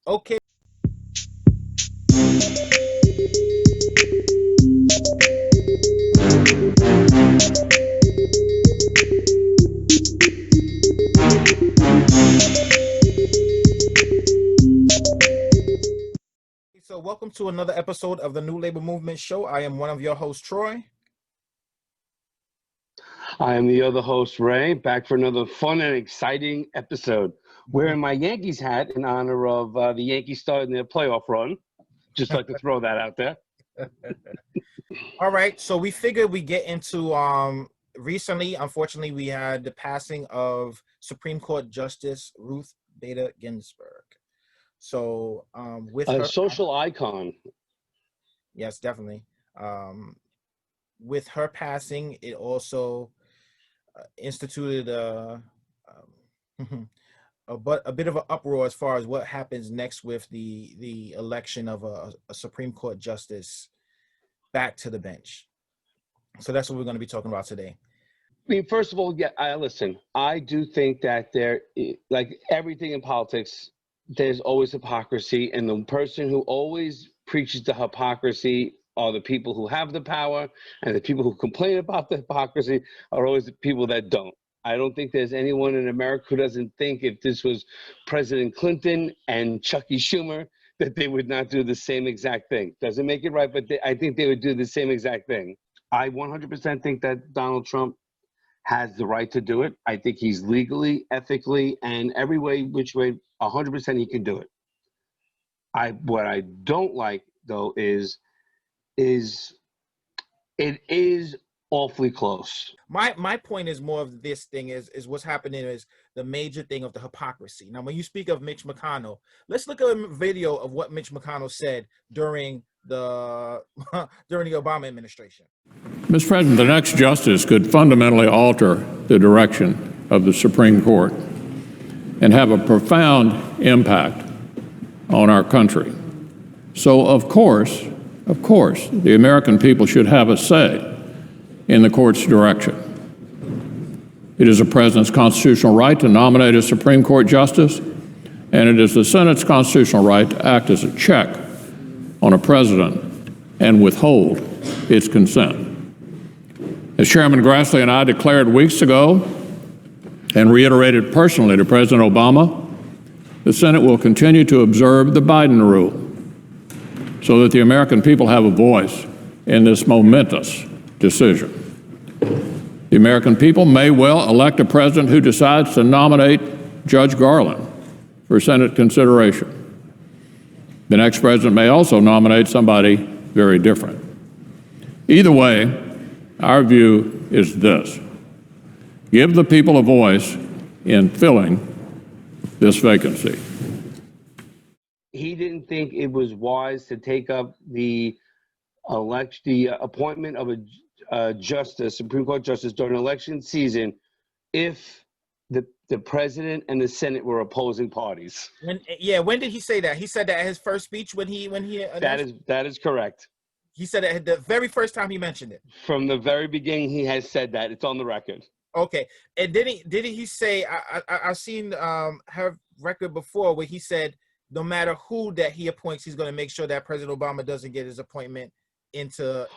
Okay. So, welcome to another episode of the New Labor Movement Show. I am one of your hosts, Troy. I am the other host, Ray, back for another fun and exciting episode. Wearing my Yankees hat in honor of the Yankees starting their playoff run. Just like to throw that out there. All right. So, we figured we get into recently, unfortunately, we had the passing of Supreme Court Justice Ruth Bader Ginsburg. So, with A her, social icon. yes, definitely. With her passing, it also instituted a bit of an uproar as far as what happens next with the election of a Supreme Court justice back to the bench. So that's what we're going to be talking about today. I mean, first of all, listen, I do think that like everything in politics, there's always hypocrisy. And the person who always preaches the hypocrisy are the people who have the power, and the people who complain about the hypocrisy are always the people that don't. I don't think there's anyone in America who doesn't think if this was President Clinton and Chucky Schumer, that they would not do the same exact thing. Doesn't make it right, but I think they would do the same exact thing. I 100% think that Donald Trump has the right to do it. I think he's legally, ethically, and every way, which way, 100% he can do it. What I don't like, though, is it is awfully close. My point is more of this thing is what's happening is the major thing of the hypocrisy. Now, when you speak of Mitch McConnell, let's look at a video of what Mitch McConnell said during the Obama administration. Mr. President, the next justice could fundamentally alter the direction of the Supreme Court and have a profound impact on our country. So, of course, the American people should have a say in the court's direction. It is the president's constitutional right to nominate a Supreme Court justice, and it is the Senate's constitutional right to act as a check on a president and withhold its consent. As Chairman Grassley and I declared weeks ago and reiterated personally to President Obama, the Senate will continue to observe the Biden rule so that the American people have a voice in this momentous decision. The American people may well elect a president who decides to nominate Judge Garland for Senate consideration. The next president may also nominate somebody very different. Either way, our view is this: give the people a voice in filling this vacancy. He didn't think it was wise to take up the appointment of a justice, Supreme Court justice, during election season if the president and the Senate were opposing parties. When did he say that? He said that at his first speech when he That is correct. He said it the very first time he mentioned it. From the very beginning, he has said that. It's on the record. Okay, and did he say? I've seen her record before where he said no matter who that he appoints, he's going to make sure that President Obama doesn't get his appointment into.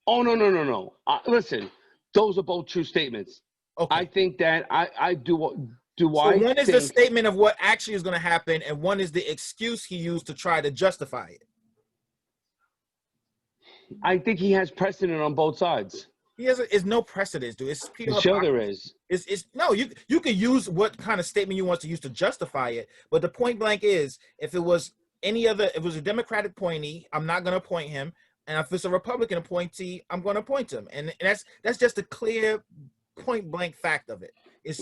Oh no! Listen, those are both true statements. Okay. I think that I do. So one is the statement of what actually is going to happen, and one is the excuse he used to try to justify it. I think he has precedent on both sides. Is no precedent, dude. It's pure sure there is. It's no, you can use what kind of statement you want to use to justify it, but the point blank is if it was a Democratic appointee, I'm not going to appoint him, and if it's a Republican appointee, I'm going to appoint him, and that's just a clear point blank fact of it. It's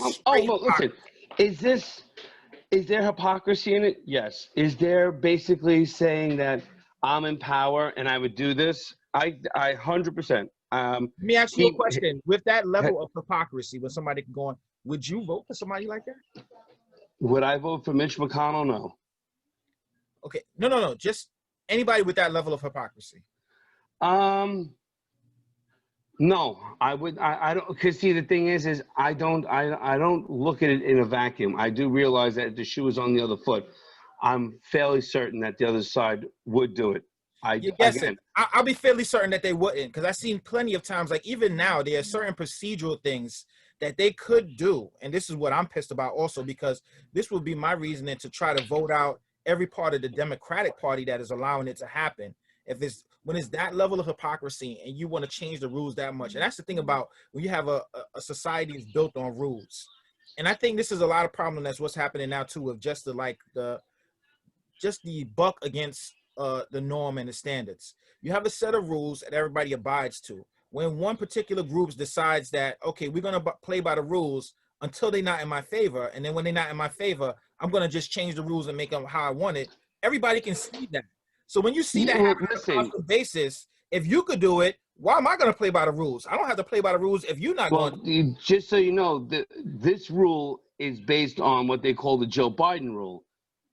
listen, is there hypocrisy in it? Yes. Is there basically saying that I'm in power and I would do this? I 100%. Let me ask you a question. With that level of hypocrisy, when somebody can go on, would you vote for somebody like that? Would I vote for Mitch McConnell? No. Okay. No. Just anybody with that level of hypocrisy. No, I would. I don't. Because see, the thing is I don't look at it in a vacuum. I do realize that the shoe is on the other foot. I'm fairly certain that the other side would do it. You're guessing. I'll be fairly certain that they wouldn't, because I've seen plenty of times, like even now, there are certain procedural things that they could do. And this is what I'm pissed about also, because this would be my reasoning to try to vote out every part of the Democratic Party that is allowing it to happen. If it's when it's that level of hypocrisy and you want to change the rules that much. And that's the thing about when you have a society that's built on rules. And I think this is a lot of problem. That's what's happening now too, of just the buck against the norm and the standards. You have a set of rules that everybody abides to. When one particular group decides that, okay, we're going to play by the rules until they're not in my favor, and then when they're not in my favor, I'm going to just change the rules and make them how I want it. Everybody can see that. So when you see that happen on a constant basis, if you could do it, why am I going to play by the rules? I don't have to play by the rules if you're not going to. Just so you know, this rule is based on what they call the Joe Biden rule.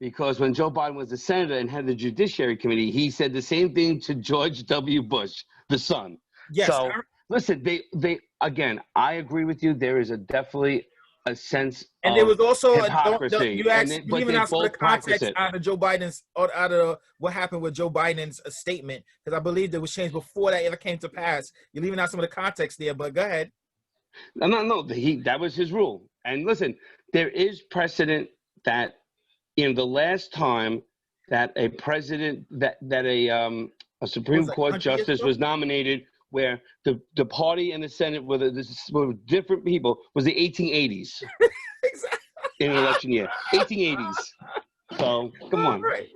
Because when Joe Biden was a senator and had the Judiciary Committee, he said the same thing to George W. Bush, the son. Yes. So listen, they again, I agree with you. There is definitely a sense and of there was also hypocrisy. You even asked for the context out of Joe Biden's, or out of what happened with Joe Biden's statement, because I believe that was changed before that ever came to pass. You're leaving out some of the context there, but go ahead. No, that was his rule. And listen, there is precedent that the last time that a president, that a Supreme Court justice was nominated, where the party and the Senate were different people, was the 1880s. Exactly. In an election year, 1880s. So come on. Right.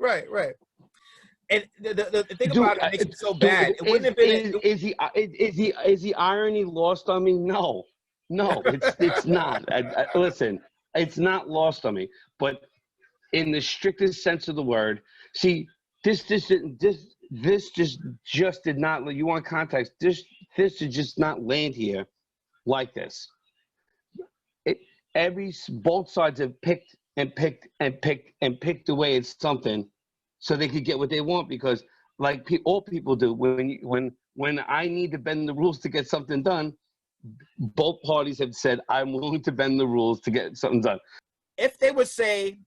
And the thing about it makes it so bad. It wouldn't have been. Is the irony lost on me? No, it's not. Listen, it's not lost on me. But in the strictest sense of the word, see, this just did not. You want context? This did just not land here like this. Both sides have picked away at something so they could get what they want, because like all people do, when I need to bend the rules to get something done, both parties have said, I'm willing to bend the rules to get something done. If they would say,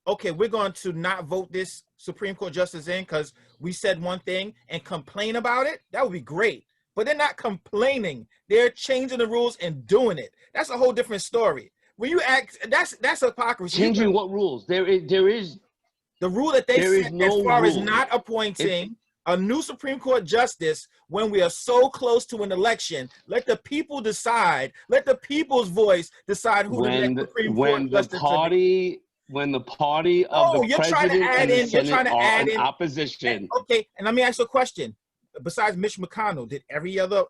okay, we're going to not vote this Supreme Court justice in because we said one thing, and complain about it, that would be great. But they're not complaining. They're changing the rules and doing it. That's a whole different story. When you act, that's hypocrisy. Changing what rules? There is the rule that they set as far as not appointing a new Supreme Court justice when we are so close to an election. Let the people decide. Let the people's voice decide who the next Supreme Court justice will be. When the party of the president and the Senate are in opposition. Okay, and let me ask you a question. Besides Mitch McConnell, did every other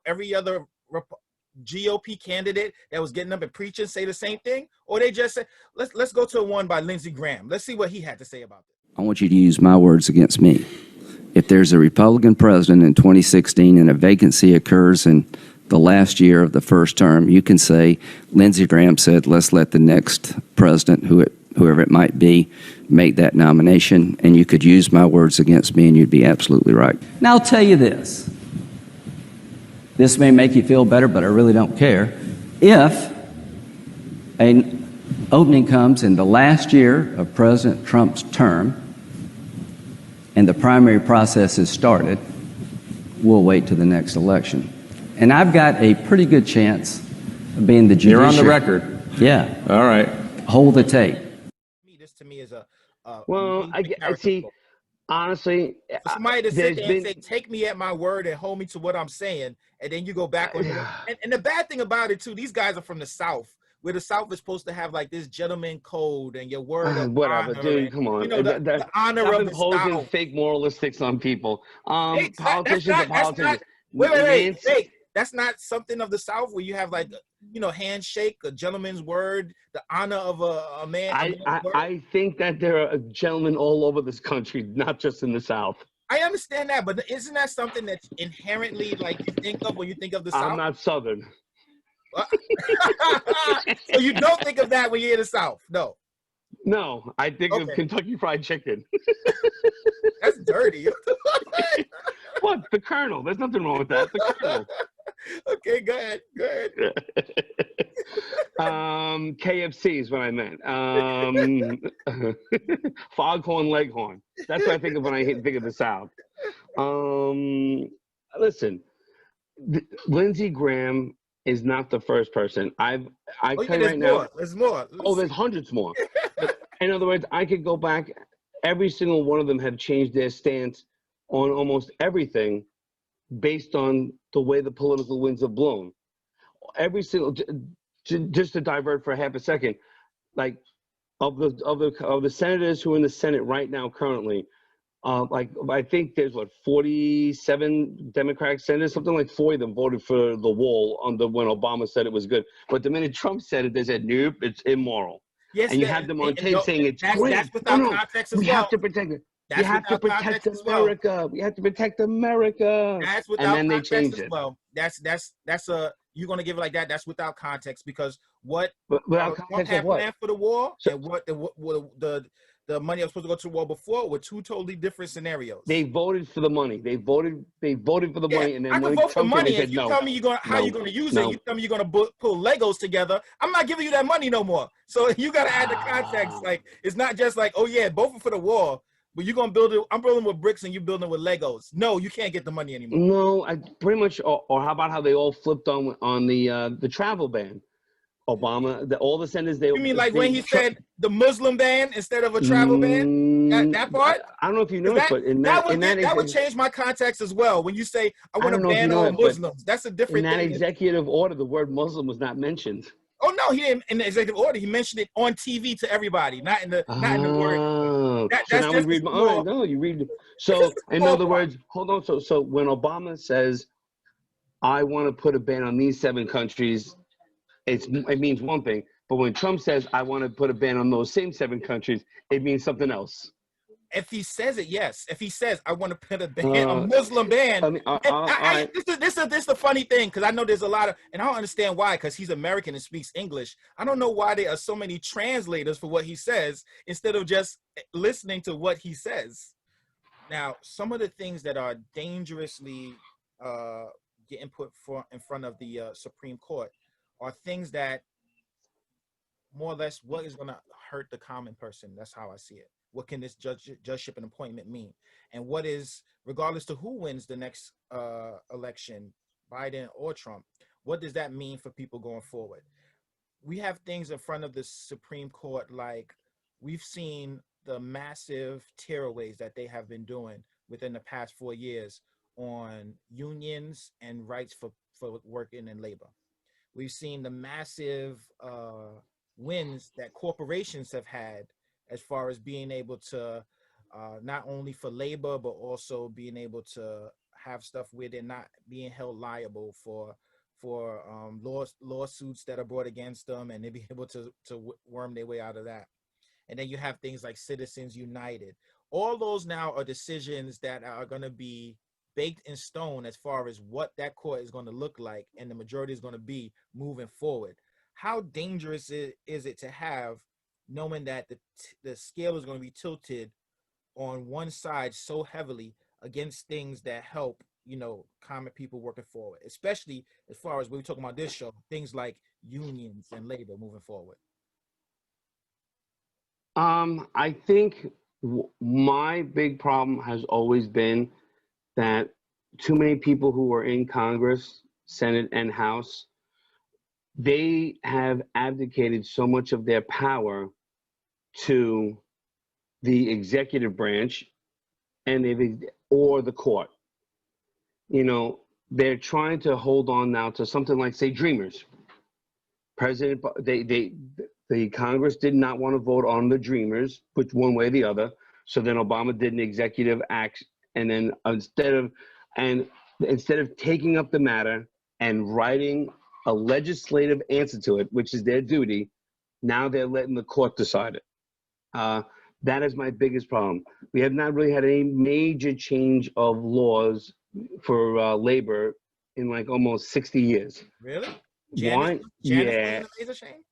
GOP candidate that was getting up and preaching say the same thing? Or they just said, let's go to one by Lindsey Graham. Let's see what he had to say about it. I want you to use my words against me. If there's a Republican president in 2016 and a vacancy occurs in the last year of the first term, you can say Lindsey Graham said, let's let the next president, whoever it might be, make that nomination, and you could use my words against me and you'd be absolutely right. Now I'll tell you this. This may make you feel better, but I really don't care. If an opening comes in the last year of President Trump's term and the primary process is started, we'll wait till the next election. And I've got a pretty good chance of being the judiciary. You're on the record. Yeah. All right. Hold the tape. This to me is a well, I see. Honestly, for somebody to sit there and say, take me at my word and hold me to what I'm saying, and then you go back on it. And the bad thing about it too, these guys are from the South, where the South is supposed to have like this gentleman code and your word of whatever, honor, dude. Come on, the honor of the South. Fake moralistics on people. Hey, Politicians are politicians. Wait. That's not something of the South where you have like, handshake, a gentleman's word, the honor of a man. I think that there are gentlemen all over this country, not just in the South. I understand that, but isn't that something that's inherently like you think of when you think of the South? I'm not Southern. So you don't think of that when you're in the South? No. No, I think of Kentucky Fried Chicken. That's dirty. What? The Colonel. There's nothing wrong with that. The Colonel. Okay, go ahead. KFC is what I meant. Foghorn Leghorn. That's what I think of when I think of the South. Listen, Lindsey Graham is not the first person. I Oh yeah, tell you there's right more. now. There's more. Oh, there's hundreds more. But in other words, I could go back. Every single one of them have changed their stance on almost everything based on the way the political winds have blown. Every single, just to divert for half a second, like of the senators who are in the Senate right now currently, like I think there's 47 Democratic senators, something like 40 of them voted for the wall when Obama said it was good. But the minute Trump said it, they said nope, it's immoral. Yes, And you have them on tape saying it's great. that's without context as we well. have to protect it. That's We have to without protect context as well. America. We have to protect America. That's And without then they context changed as it. well. That's a you're gonna give it like that. That's without context because what But without Trump context had of what? planned for the war So- and what the money that was supposed to go to the war before were two totally different scenarios. They voted for the money. They voted for the money, and then I when can vote for Trump came, money, they and said you no. tell me how No. you're gonna use No. it. You tell me you're gonna pull Legos together. I'm not giving you that money no more. So you gotta add the context. Like it's not just like, oh yeah, both for the war, but you're gonna build it. I'm building with bricks, and you're building with Legos. No, you can't get the money anymore. No, I pretty much. Or how about how they all flipped on the travel ban? Obama, all the senators. You mean like when he said the Muslim ban instead of a travel ban? That part? I don't know if you know, That, but in that that would change my context as well. When you say I want don't to know if you ban know all that, but Muslims, that's a in different that thing. executive order, the word Muslim was not mentioned. Oh no, he didn't in the executive order. He mentioned it on TV to everybody, not in the word. Oh, That- so that's now just we read. the All right, small- no, you read. This So is the in small other part. words, hold on. So when Obama says, "I want to put a ban on these 7 countries," it means one thing. But when Trump says, "I want to put a ban on those same 7 countries," it means something else. If he says it, yes. If he says I want to put a ban, a Muslim ban, I mean, this is the funny thing because I know there's a lot of, and I don't understand why because he's American and speaks English. I don't know why there are so many translators for what he says instead of just listening to what he says. Now, some of the things that are dangerously getting put in front of the Supreme Court are things that more or less what is going to hurt the common person. That's how I see it. What can this judgeship and appointment mean? And what is, regardless to who wins the next election, Biden or Trump, what does that mean for people going forward? We have things in front of the Supreme Court, like we've seen the massive tearaways that they have been doing within the past 4 years on unions and rights for working in labor. We've seen the massive wins that corporations have had as far as being able to not only for labor, but also being able to have stuff where they're not being held liable for lawsuits that are brought against them, and they be able to worm their way out of that. And then you have things like Citizens United. All those now are decisions that are going to be baked in stone as far as what that court is going to look like and the majority is going to be moving forward. How dangerous is it to have, knowing that the scale is going to be tilted on one side so heavily against things that help, common people working forward, especially as far as we're talking about this show, things like unions and labor moving forward? I think my big problem has always been that too many people who are in Congress, Senate, and House, they have abdicated so much of their power to the executive branch or the court. They're trying to hold on now to something like, say, Dreamers. The Congress did not want to vote on the Dreamers, which one way or the other. So then Obama did an executive act, and then instead of taking up the matter and writing a legislative answer to it, which is their duty, now they're letting the court decide it. That is my biggest problem. We have not really had any major change of laws for labor in like almost 60 years. Really? Why? Janice was a shame?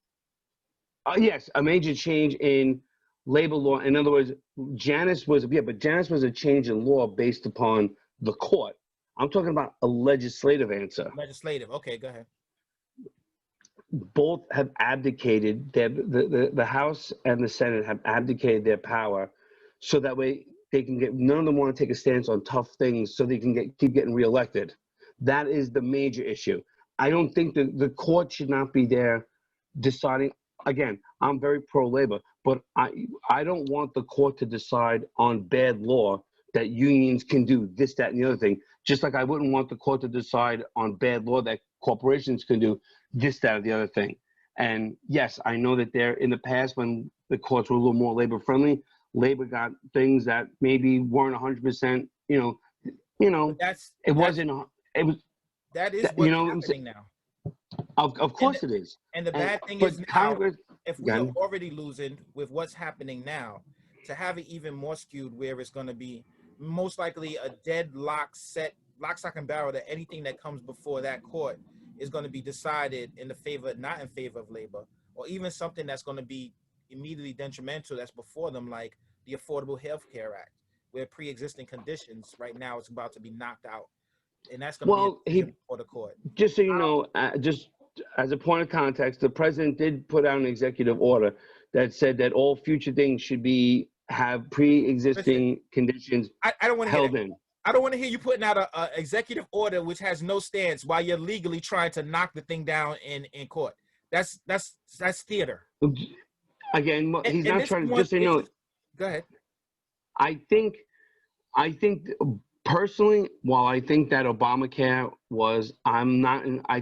Yes, a major change in labor law. In other words, Janice was a change in law based upon the court. I'm talking about a legislative answer. Legislative. Okay, go ahead. both have abdicated, the House and the Senate have abdicated their power so that way they can get, none of them want to take a stance on tough things so they can keep getting reelected. That is the major issue. I don't think that the court should not be there deciding. Again, I'm very pro-labor, but I don't want the court to decide on bad law that unions can do this, that, and the other thing. Just like I wouldn't want the court to decide on bad law that corporations can do this, that, or the other thing. And yes, I know that there in the past when the courts were a little more labor friendly, labor got things that maybe weren't 100%. It wasn't. It was. That is what's happening now. Of course it is. And the bad thing is now, Congress, if we are already losing with what's happening now, to have it even more skewed where it's going to be most likely a deadlock set, lock, stock, and barrel, that anything that comes before that court is going to be decided in the favor, not in favor of labor, or even something that's going to be immediately detrimental that's before them, like the Affordable Health Care Act, where pre-existing conditions right now is about to be knocked out. And that's going to be before the court. Just so you know, just as a point of context, the president did put out an executive order that said that all future things should have pre-existing conditions I don't want to held in. I don't want to hear you putting out a executive order which has no stance while you're legally trying to knock the thing down in court. That's theater. Again, he's not trying to, just so you know. Go ahead. I think personally, while I think that Obamacare was, I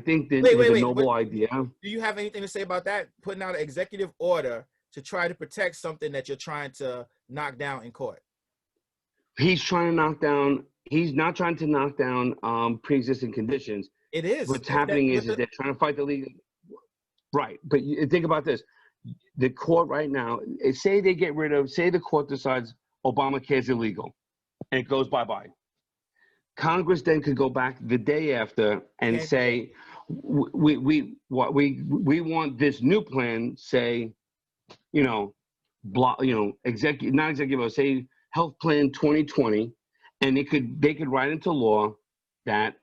think that it was a noble idea. Do you have anything to say about that? Putting out an executive order to try to protect something that you're trying to knock down in court. He's not trying to knock down pre-existing conditions. It is. What's happening is they're trying to fight the legal. Right. But think about this. The court right now, say the court decides Obamacare is illegal and it goes bye-bye. Congress then could go back the day after and say, we want this new plan, say, not executive, say Health Plan 2020, and they could write into law that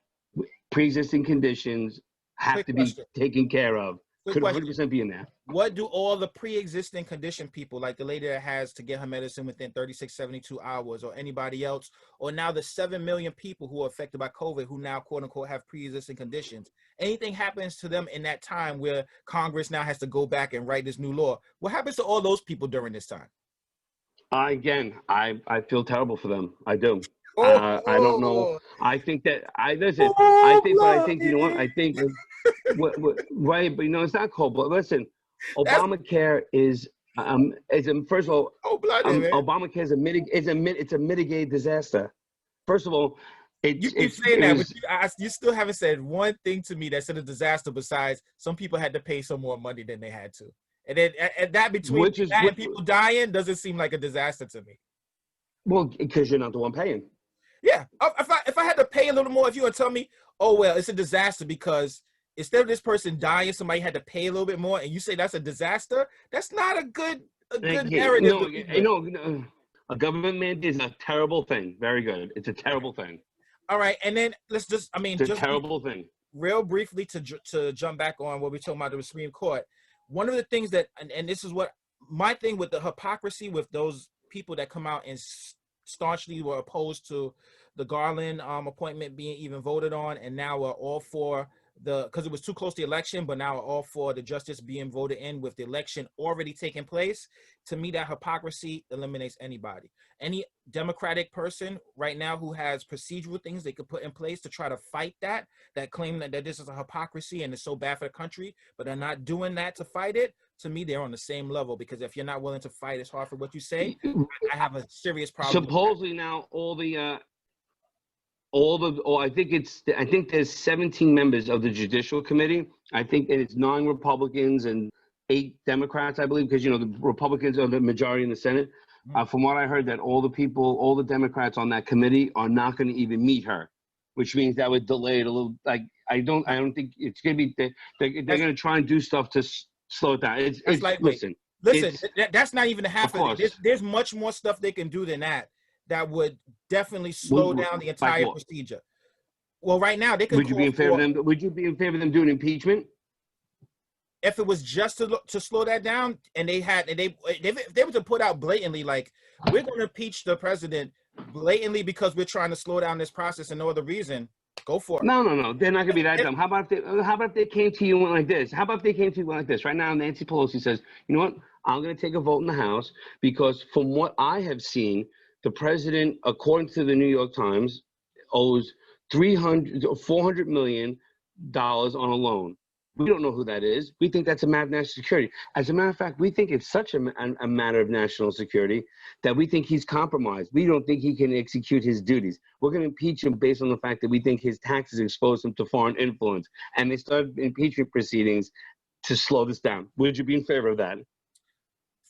pre-existing conditions have to be taken care of. Could 100% be in there. What do all the pre-existing condition people, like the lady that has to get her medicine within 36, 72 hours, or anybody else, or now the 7 million people who are affected by COVID who now, quote unquote, have pre-existing conditions, anything happens to them in that time where Congress now has to go back and write this new law, what happens to all those people during this time? Again, I feel terrible for them. I do. I don't know. I think that you know what? I think right, but it's not cold. But listen, Obamacare is first of all, Obamacare is a mitigated disaster. First of all, you keep saying that, but you still haven't said one thing to me that's a disaster besides some people had to pay some more money than they had to, and then and that between and people dying doesn't seem like a disaster to me. Well, because you're not the one paying. Yeah, if I had to pay a little more, if you would tell me, oh well, it's a disaster because instead of this person dying, somebody had to pay a little bit more, and you say that's a disaster, that's not a good narrative. No, a government mandate is a terrible thing. Very good. It's a terrible thing. All right, and then let's just, it's a terrible thing. Real briefly to jump back on what we're talking about the Supreme Court. One of the things that, and this is what my thing with the hypocrisy with those people that come out and staunchly were opposed to the Garland appointment being even voted on, and now are all for because it was too close to the election, but now are all for the justice being voted in with the election already taking place. To me, that hypocrisy eliminates anybody. Any Democratic person right now who has procedural things they could put in place to try to fight that claim that this is a hypocrisy and it's so bad for the country, but they're not doing that to fight it, to me, they're on the same level, because if you're not willing to fight as hard for what you say, I have a serious problem. Supposedly now I think there's 17 members of the Judicial Committee. I think it's 9 Republicans and 8 Democrats, I believe, because the Republicans are the majority in the Senate. From what I heard, that all the Democrats on that committee are not going to even meet her, which means that would delay it a little. Like I don't think it's going to be. They're going to try and do stuff to slow it down. Listen, that's not even half of it. There's much more stuff they can do than that. That would definitely slow down the entire procedure. Well, right now they could. Would you be in favor of them? Would you be in favor of them doing impeachment? if it was just to slow that down, and they were to put out blatantly like, we're going to impeach the president blatantly because we're trying to slow down this process and no other reason, go for it. No. They're not gonna be that dumb. How about if they came to you and went like this? How about if they came to you and went like this? Right now, Nancy Pelosi says, you know what? I'm gonna take a vote in the House because from what I have seen, the president, according to the New York Times, owes $400 million on a loan. We don't know who that is. We think that's a matter of national security. As a matter of fact, we think it's such a matter of national security that we think he's compromised. We don't think he can execute his duties. We're going to impeach him based on the fact that we think his taxes expose him to foreign influence. And they started impeachment proceedings to slow this down. Would you be in favor of that?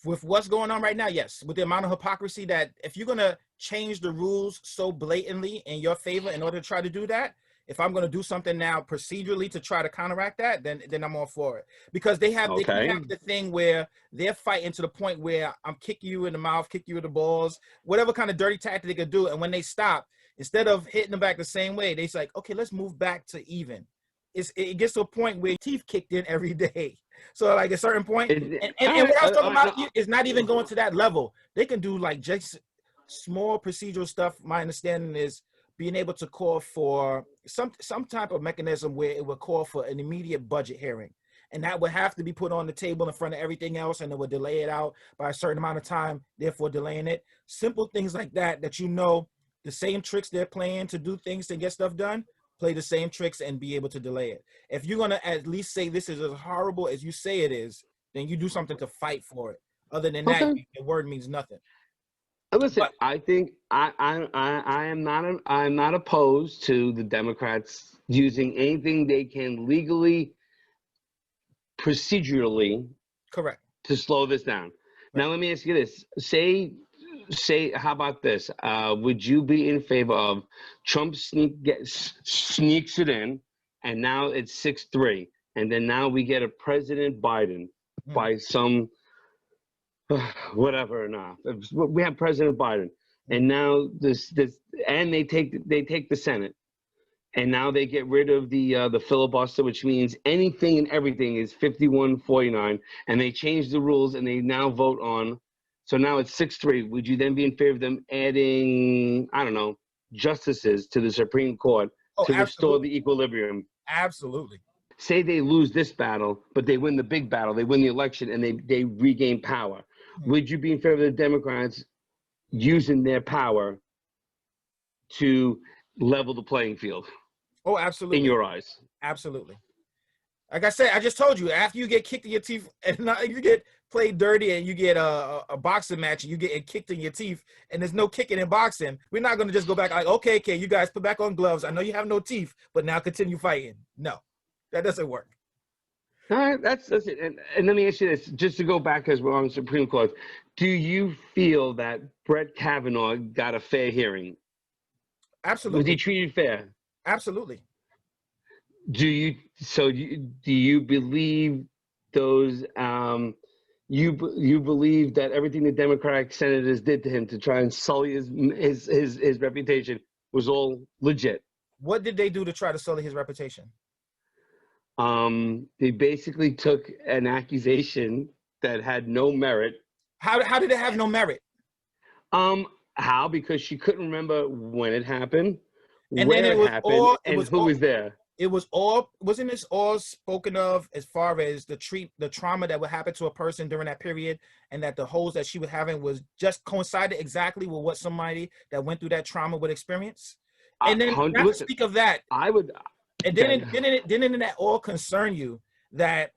With what's going on right now, yes. With the amount of hypocrisy that if you're going to change the rules so blatantly in your favor in order to try to do that, if I'm going to do something now procedurally to try to counteract that, then I'm all for it. Because they have the thing where they're fighting to the point where I'm kicking you in the mouth, kick you in the balls, whatever kind of dirty tactic they could do. And when they stop, instead of hitting them back the same way, they say, like, okay, let's move back to even. It gets to a point where teeth kicked in every day. So like a certain point, and what I was talking about is not even going to that level. They can do like just small procedural stuff. My understanding is being able to call for some type of mechanism where it would call for an immediate budget hearing. And that would have to be put on the table in front of everything else, and it would delay it out by a certain amount of time, therefore delaying it. Simple things like that, that you know the same tricks they're playing to do things to get stuff done, play the same tricks and be able to delay it. If you're going to at least say this is as horrible as you say it is, then you do something to fight for it. Other than that, the word means nothing. Listen, I think I'm not opposed to the Democrats using anything they can legally, procedurally, correct, to slow this down. Right. Now let me ask you this: say, how about this? Would you be in favor of Trump sneaks it in, and now it's 6-3, and then now we get a President Biden by some. Whatever or not, we have President Biden, and now and they take the Senate, and now they get rid of the filibuster, which means anything and everything is 51-49, and they change the rules and they now vote on. So now it's 6-3. Would you then be in favor of them adding, I don't know, justices to the Supreme Court to restore the equilibrium? Absolutely. Say they lose this battle, but they win the big battle, they win the election, and they regain power. Would you be in favor of the Democrats using their power to level the playing field? Oh, absolutely. In your eyes? Absolutely. Like I said, I just told you, after you get kicked in your teeth and you get played dirty and you get a boxing match and you get kicked in your teeth and there's no kicking in boxing, we're not going to just go back like, okay, you guys put back on gloves. I know you have no teeth, but now continue fighting. No, that doesn't work. All right, that's it. And let me ask you this, just to go back because we're on the Supreme Court. Do you feel that Brett Kavanaugh got a fair hearing? Absolutely. Was he treated fair? Absolutely. Do you believe those? You believe that everything the Democratic senators did to him to try and sully his reputation was all legit? What did they do to try to sully his reputation? They basically took an accusation that had no merit. How did it have no merit? How? Because she couldn't remember when it happened, and where then it happened, and who was there. It was all, wasn't this all spoken of as far as the trauma that would happen to a person during that period, and that the holes that she was having was just coincided exactly with what somebody that went through that trauma would experience? And then not to speak of that, I would. And didn't that all concern you, that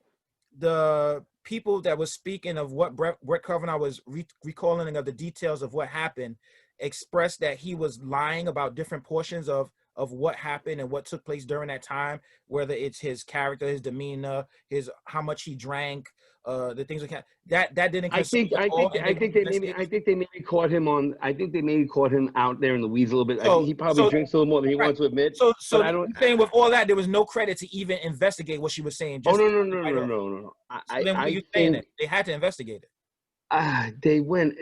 the people that was speaking of what Brett Kavanaugh was recalling of the details of what happened expressed that he was lying about different portions of what happened and what took place during that time, whether it's his character, his demeanor, how much he drank, the things like that didn't. I think they maybe caught him on. I think they maybe caught him out there in the weeds a little bit. I think he probably drinks a little more than he wants to admit. So I'm saying with all that, there was no credit to even investigate what she was saying. No. Then what are you saying? That they had to investigate it. They went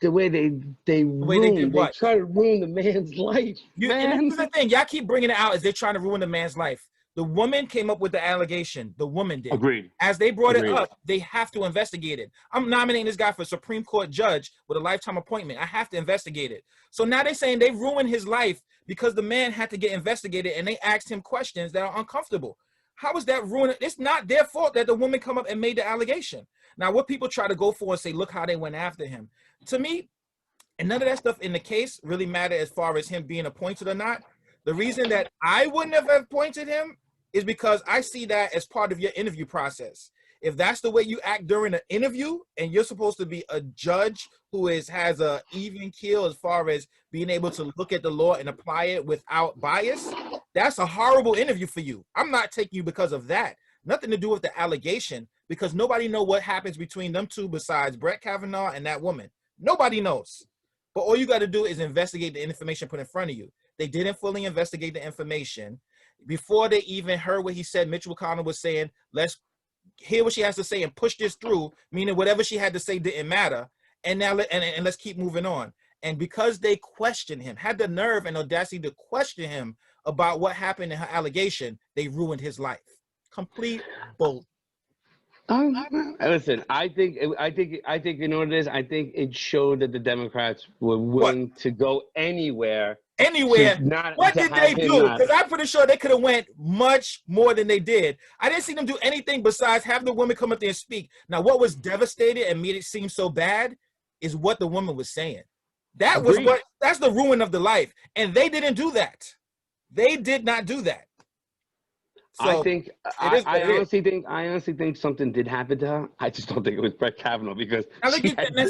the way they tried to ruin the man's life. And this is the thing, y'all keep bringing it out as they're trying to ruin the man's life. The woman came up with the allegation. The woman did. Agreed. As they brought Agreed. it up, they have to investigate it. I'm nominating this guy for Supreme Court judge with a lifetime appointment. I have to investigate it. So now they're saying they ruined his life because the man had to get investigated and they asked him questions that are uncomfortable. How is that ruining? It's not their fault that the woman come up and made the allegation. Now, what people try to go for and say, look how they went after him. To me, and none of that stuff in the case really matter as far as him being appointed or not. The reason that I wouldn't have appointed him is because I see that as part of your interview process. If that's the way you act during an interview and you're supposed to be a judge who has a even keel as far as being able to look at the law and apply it without bias, that's a horrible interview for you. I'm not taking you because of that. Nothing to do with the allegation, because nobody knows what happens between them two besides Brett Kavanaugh and that woman. Nobody knows. But all you got to do is investigate the information put in front of you. They didn't fully investigate the information. Before they even heard what he said, Mitch McConnell was saying, let's hear what she has to say and push this through, meaning whatever she had to say didn't matter. And now and let's keep moving on. And because they questioned him, had the nerve and audacity to question him about what happened in her allegation, they ruined his life. Complete bull. Listen, I think you know what it is. I think it showed that the Democrats were willing to go anywhere. What did they do? Because I'm pretty sure they could have went much more than they did. I didn't see them do anything besides have the woman come up there and speak. Now, what was devastated and made it seem so bad is what the woman was saying. That's the ruin of the life. And they didn't do that. They did not do that. So I honestly think something did happen to her. I just don't think it was Brett Kavanaugh because that's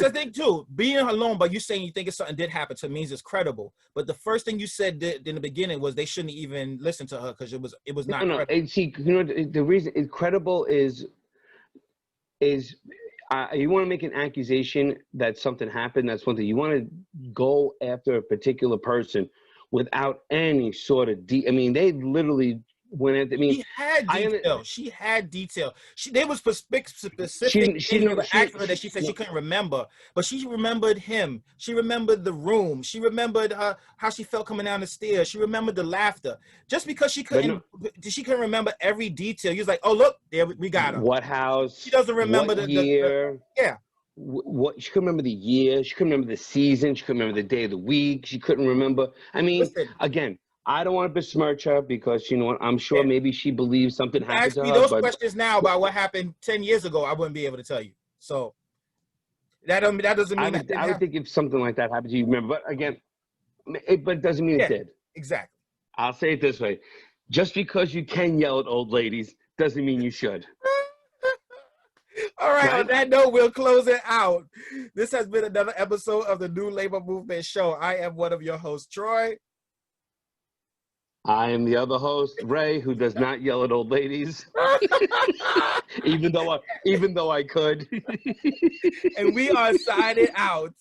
the thing too. Being alone, but you saying you think something did happen to means it's credible. But the first thing you said in the beginning was they shouldn't even listen to her because it was not credible. And see, you know, the reason it's credible is you want to make an accusation that something happened. That's one thing. You want to go after a particular person without any sort of I mean, they literally. She had detail. They was specific. She never asked her that she said she couldn't remember, but she remembered him. She remembered the room. She remembered how she felt coming down the stairs. She remembered the laughter. Just because she couldn't remember every detail. He was like, "Oh, look, there we got her." What house? She doesn't remember the year. What she couldn't remember the year. She couldn't remember the season. She couldn't remember the day of the week. She couldn't remember. I mean, again. I don't want to besmirch her because, you know what, I'm sure maybe she believes something happened to her. Ask me those questions now about what happened 10 years ago, I wouldn't be able to tell you. So that doesn't mean I would think if something like that happened to you, remember, but again, it doesn't mean it did. Exactly. I'll say it this way. Just because you can yell at old ladies doesn't mean you should. All right, on that note, we'll close it out. This has been another episode of the New Labor Movement Show. I am one of your hosts, Troy. I am the other host, Ray, who does not yell at old ladies, even though I could. And we are signing out.